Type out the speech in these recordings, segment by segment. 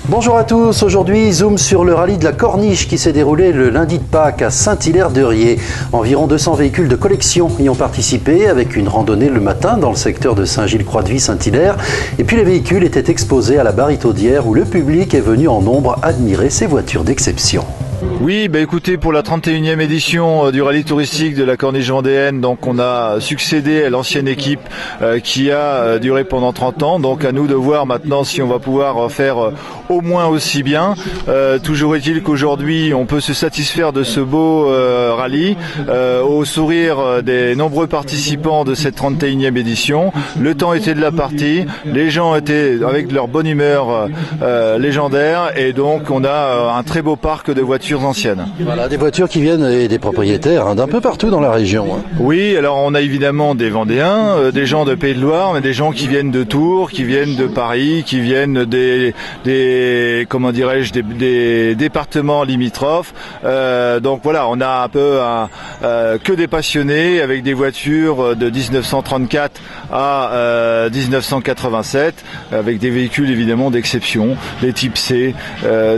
Bonjour à tous, aujourd'hui zoom sur le rallye de la Corniche qui s'est déroulé le lundi de Pâques à Saint-Hilaire-de-Riez. Environ 200 véhicules de collection y ont participé avec une randonnée le matin dans le secteur de Saint-Gilles-Croix-de-Vie-Saint-Hilaire. Et puis les véhicules étaient exposés à la Barritaudière où le public est venu en nombre admirer ces voitures d'exception. Oui, écoutez, pour la 31e édition du rallye touristique de la Corniche vendéenne, donc on a succédé à l'ancienne équipe qui a duré pendant 30 ans. Donc à nous de voir maintenant si on va pouvoir faire au moins aussi bien. Toujours est-il qu'aujourd'hui on peut se satisfaire de ce beau rallye au sourire des nombreux participants de cette 31e édition. Le temps était de la partie, les gens étaient avec leur bonne humeur légendaire et donc on a un très beau parc de voitures anciennes. Voilà, des voitures qui viennent et des propriétaires d'un peu partout dans la région. Oui, alors on a évidemment des Vendéens, des gens de Pays de Loire, mais des gens qui viennent de Tours, qui viennent de Paris, qui viennent des départements limitrophes. Donc voilà, on a un peu que des passionnés avec des voitures de 1934 à 1987, avec des véhicules évidemment d'exception, des types C,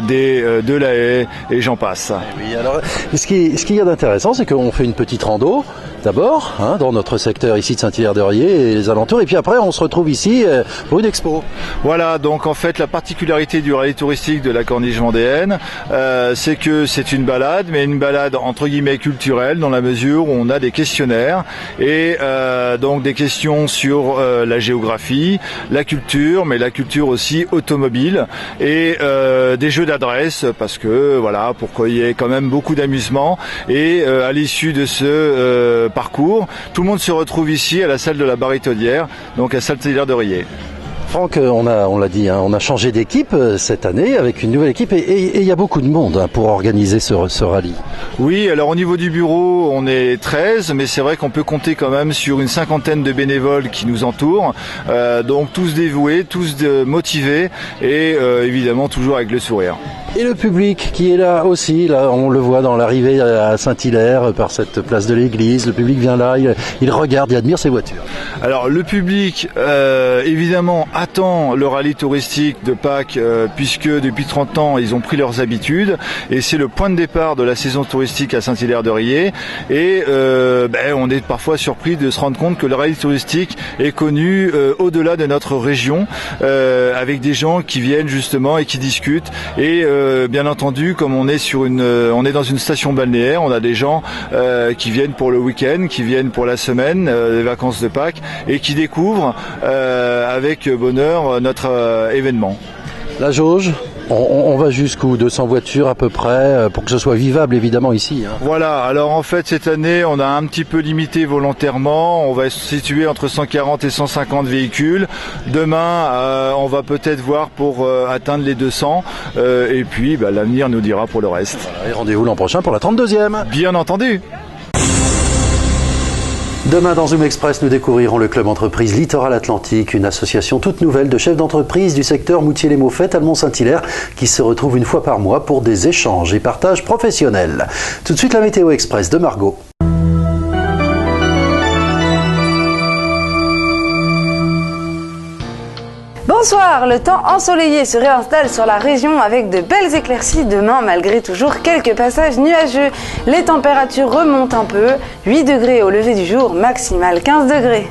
des Delahaye et j'en passe. Oui, alors, ce qu'il y a d'intéressant, c'est qu'on fait une petite rando d'abord, dans notre secteur ici de Saint-Hilaire-de-Riez et les alentours, et puis après on se retrouve ici pour une expo. Voilà, donc en fait la particularité du rallye touristique de la Corniche vendéenne, c'est que c'est une balade, mais une balade entre guillemets culturelle, dans la mesure où on a des questionnaires, et donc des questions sur la géographie, la culture, mais la culture aussi automobile, et des jeux d'adresse, parce que voilà, pour qu'il y ait quand même beaucoup d'amusement, et à l'issue de ce parcours, tout le monde se retrouve ici à la salle de la Barritaudière, donc à Saint-Hilaire-de-Riez. Franck, on l'a dit, on a changé d'équipe cette année avec une nouvelle équipe et il y a beaucoup de monde pour organiser ce rallye. Oui, alors au niveau du bureau, on est 13, mais c'est vrai qu'on peut compter quand même sur une 50aine de bénévoles qui nous entourent, donc tous dévoués, tous motivés et évidemment toujours avec le sourire. Et le public qui est là aussi, là on le voit dans l'arrivée à Saint-Hilaire par cette place de l'église, le public vient là, il regarde, il admire ces voitures. Alors le public évidemment attend le rallye touristique de Pâques puisque depuis 30 ans ils ont pris leurs habitudes et c'est le point de départ de la saison touristique à Saint-Hilaire-de-Riez et on est parfois surpris de se rendre compte que le rallye touristique est connu au-delà de notre région avec des gens qui viennent justement et qui discutent et bien entendu, comme on est dans une station balnéaire, on a des gens qui viennent pour le week-end, qui viennent pour la semaine, les vacances de Pâques, et qui découvrent avec bonheur notre événement. La jauge, on va jusqu'où? 200 voitures à peu près, pour que ce soit vivable évidemment ici. Voilà, alors en fait cette année on a un petit peu limité volontairement, on va se situer entre 140 et 150 véhicules. Demain on va peut-être voir pour atteindre les 200 et puis l'avenir nous dira pour le reste. Voilà, et rendez-vous l'an prochain pour la 32e. Bien entendu. Demain dans Zoom Express, nous découvrirons le club entreprise Littoral Atlantique, une association toute nouvelle de chefs d'entreprise du secteur Moutier-les-Mauffettes à Mont-Saint-Hilaire qui se retrouve une fois par mois pour des échanges et partages professionnels. Tout de suite la météo express de Margot. Bonsoir, le temps ensoleillé se réinstalle sur la région avec de belles éclaircies demain malgré toujours quelques passages nuageux. Les températures remontent un peu, 8 degrés au lever du jour, maximal 15 degrés.